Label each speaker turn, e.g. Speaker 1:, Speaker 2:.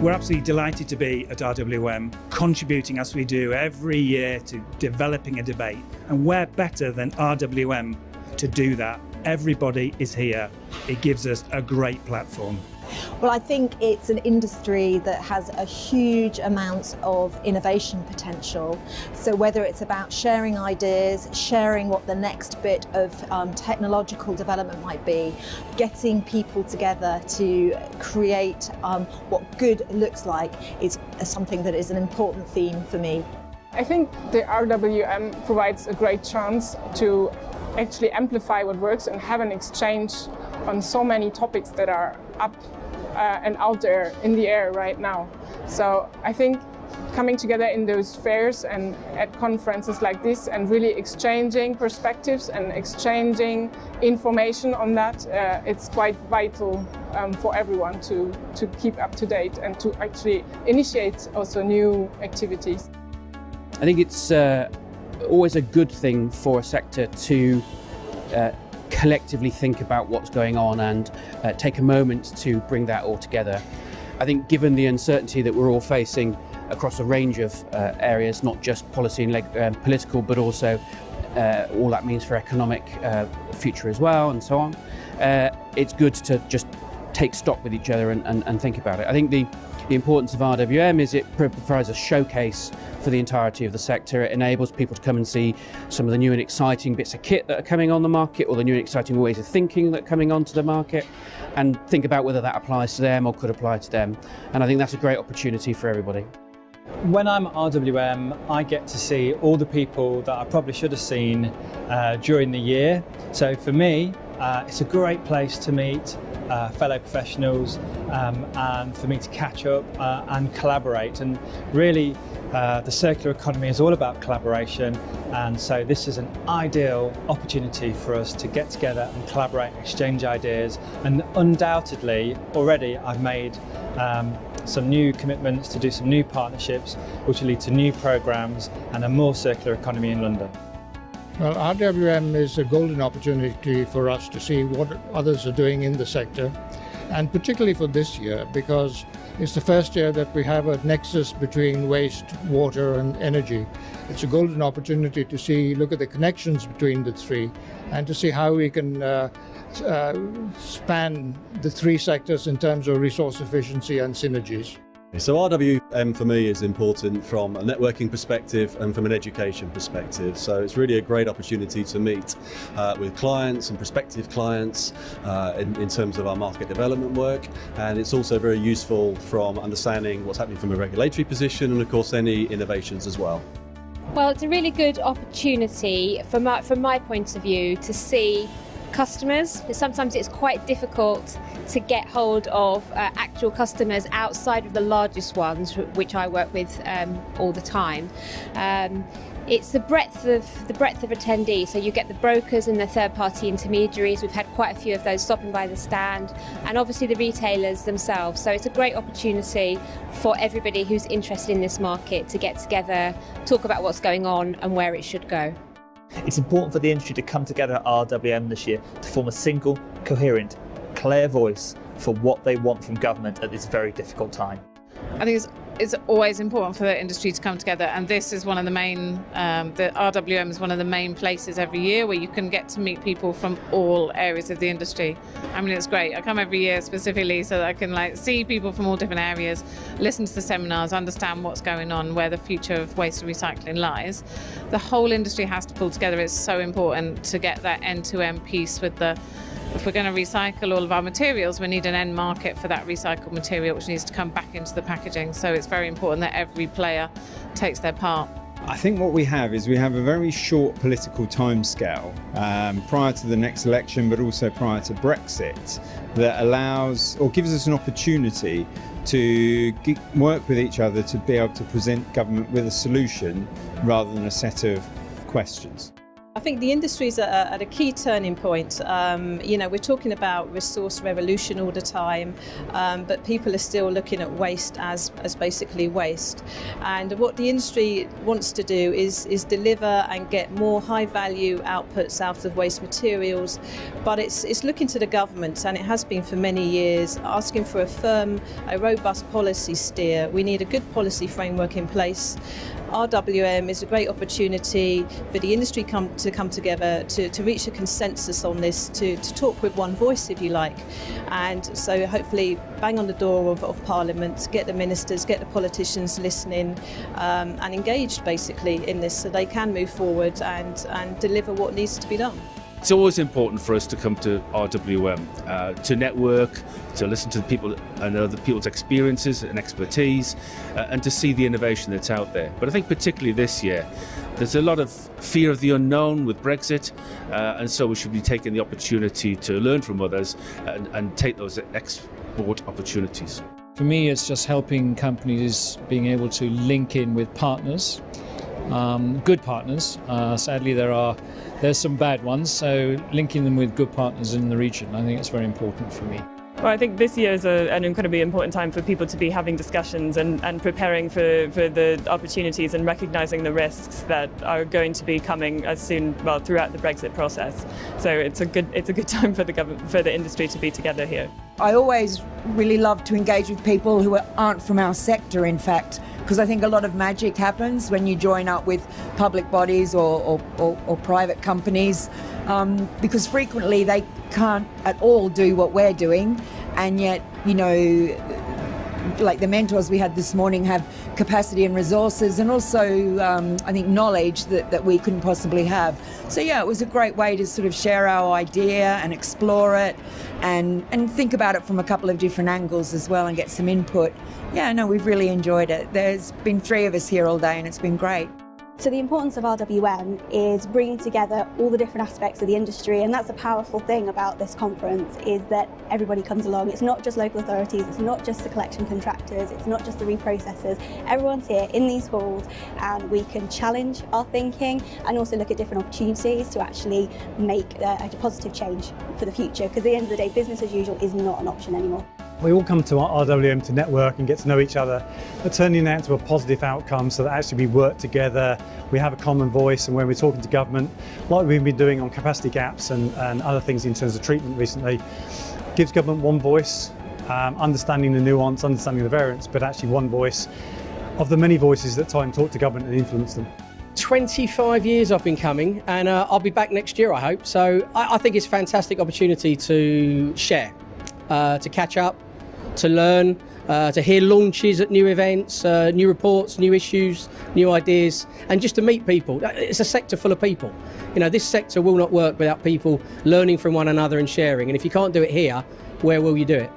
Speaker 1: We're absolutely delighted to be at RWM, contributing as we do every year to developing a debate. And we're better than RWM to do that. Everybody is here. It gives us a great platform.
Speaker 2: Well, I think it's an industry that has a huge amount of innovation potential. So whether it's about sharing ideas, sharing what the next bit of technological development might be, getting people together to create what good looks like is something that is an important theme for me.
Speaker 3: I think the RWM provides a great chance to actually amplify what works and have an exchange on so many topics that are up and out there in the air right now. So I think coming together in those fairs and at conferences like this and really exchanging perspectives and exchanging information on that, it's quite vital for everyone to keep up to date and to actually initiate also new activities.
Speaker 4: I think it's always a good thing for a sector to collectively think about what's going on and take a moment to bring that all together. I think given the uncertainty that we're all facing across a range of areas, not just policy and political, but also all that means for economic future as well and so on, it's good to just take stock with each other and think about it. I think the importance of RWM is it provides a showcase for the entirety of the sector. It enables people to come and see some of the new and exciting bits of kit that are coming on the market, or the new and exciting ways of thinking that are coming onto the market, and think about whether that applies to them or could apply to them. And I think that's a great opportunity for everybody.
Speaker 5: When I'm at RWM, I get to see all the people that I probably should have seen during the year. So for me, it's a great place to meet fellow professionals and for me to catch up and collaborate. And really, the circular economy is all about collaboration, and so this is an ideal opportunity for us to get together and collaborate and exchange ideas. And undoubtedly, already I've made some new commitments to do some new partnerships, which will lead to new programs and a more circular economy in London.
Speaker 6: Well, RWM is a golden opportunity for us to see what others are doing in the sector, and particularly for this year, because it's the first year that we have a nexus between waste, water and energy. It's a golden opportunity to look at the connections between the three and to see how we can span the three sectors in terms of resource efficiency and synergies.
Speaker 7: So RWM for me is important from a networking perspective and from an education perspective. So it's really a great opportunity to meet with clients and prospective clients in terms of our market development work. And it's also very useful from understanding what's happening from a regulatory position and of course any innovations as well.
Speaker 8: Well, it's a really good opportunity from my point of view to see customers. Sometimes it's quite difficult to get hold of actual customers outside of the largest ones, which I work with all the time. It's the breadth of attendees. So you get the brokers and the third-party intermediaries. We've had quite a few of those stopping by the stand, and obviously the retailers themselves. So it's a great opportunity for everybody who's interested in this market to get together, talk about what's going on and where it should go.
Speaker 9: It's important for the industry to come together at RWM this year to form a single, coherent, clear voice for what they want from government at this very difficult time.
Speaker 10: I think it's always important for the industry to come together, and this is one of the main, the RWM is one of the main places every year where you can get to meet people from all areas of the industry. I mean, it's great. I come every year specifically so that I can see people from all different areas, listen to the seminars, understand what's going on, where the future of waste and recycling lies. The whole industry has to pull together. It's so important to get that end-to-end piece with if we're going to recycle all of our materials, we need an end market for that recycled material, which needs to come back into the packaging. So it's very important that every player takes their part.
Speaker 11: I think what we have is we have a very short political timescale prior to the next election, but also prior to Brexit, that allows or gives us an opportunity to work with each other to be able to present government with a solution rather than a set of questions.
Speaker 10: I
Speaker 12: think the industry is at a key turning point. We're talking about resource revolution all the time, but people are still looking at waste as basically waste. And what the industry wants to do is deliver and get more high value outputs out of waste materials, but it's looking to the government, and it has been for many years, asking for a robust policy steer. We need a good policy framework in place. RWM is a great opportunity for the industry to come together to reach a consensus on this, to talk with one voice, if you like. And so hopefully bang on the door of Parliament, get the ministers, get the politicians listening and engaged basically in this, so they can move forward and deliver what needs to be done.
Speaker 13: It's always important for us to come to RWM, to network, to listen to the people and other people's experiences and expertise, and to see the innovation that's out there. But I think particularly this year, there's a lot of fear of the unknown with Brexit, and so we should be taking the opportunity to learn from others and take those export opportunities.
Speaker 14: For me, it's just helping companies being able to link in with partners. Good partners. Sadly, there's some bad ones, so linking them with good partners in the region, I think it's very important for me.
Speaker 15: Well, I think this year is an incredibly important time for people to be having discussions and preparing for the opportunities and recognising the risks that are going to be coming throughout the Brexit process. So it's a good time for the industry to be together here.
Speaker 16: I always really love to engage with people who aren't from our sector, in fact, because I think a lot of magic happens when you join up with public bodies or private companies, because frequently they can't at all do what we're doing, and yet, like the mentors we had this morning have capacity and resources, and also I think knowledge that we couldn't possibly have. So yeah, it was a great way to sort of share our idea and explore it and think about it from a couple of different angles as well and get some input. Yeah, no, we've really enjoyed it. There's been 3 of us here all day and it's been great.
Speaker 17: So the importance of RWM is bringing together all the different aspects of the industry, and that's a powerful thing about this conference, is that everybody comes along. It's not just local authorities, it's not just the collection contractors, it's not just the reprocessors. Everyone's here in these halls, and we can challenge our thinking and also look at different opportunities to actually make a positive change for the future, because at the end of the day, business as usual is not an option anymore.
Speaker 18: We all come to RWM to network and get to know each other, but turning that into a positive outcome so that actually we work together, we have a common voice, and when we're talking to government, like we've been doing on capacity gaps and other things in terms of treatment recently, gives government one voice, understanding the nuance, understanding the variance, but actually one voice of the many voices that try and talk to government and influence them.
Speaker 4: 25 years I've been coming, and I'll be back next year, I hope. So I think it's a fantastic opportunity to share, to catch up, to learn, to hear launches at new events, new reports, new issues, new ideas, and just to meet people. It's a sector full of people. This sector will not work without people learning from one another and sharing. And if you can't do it here, where will you do it?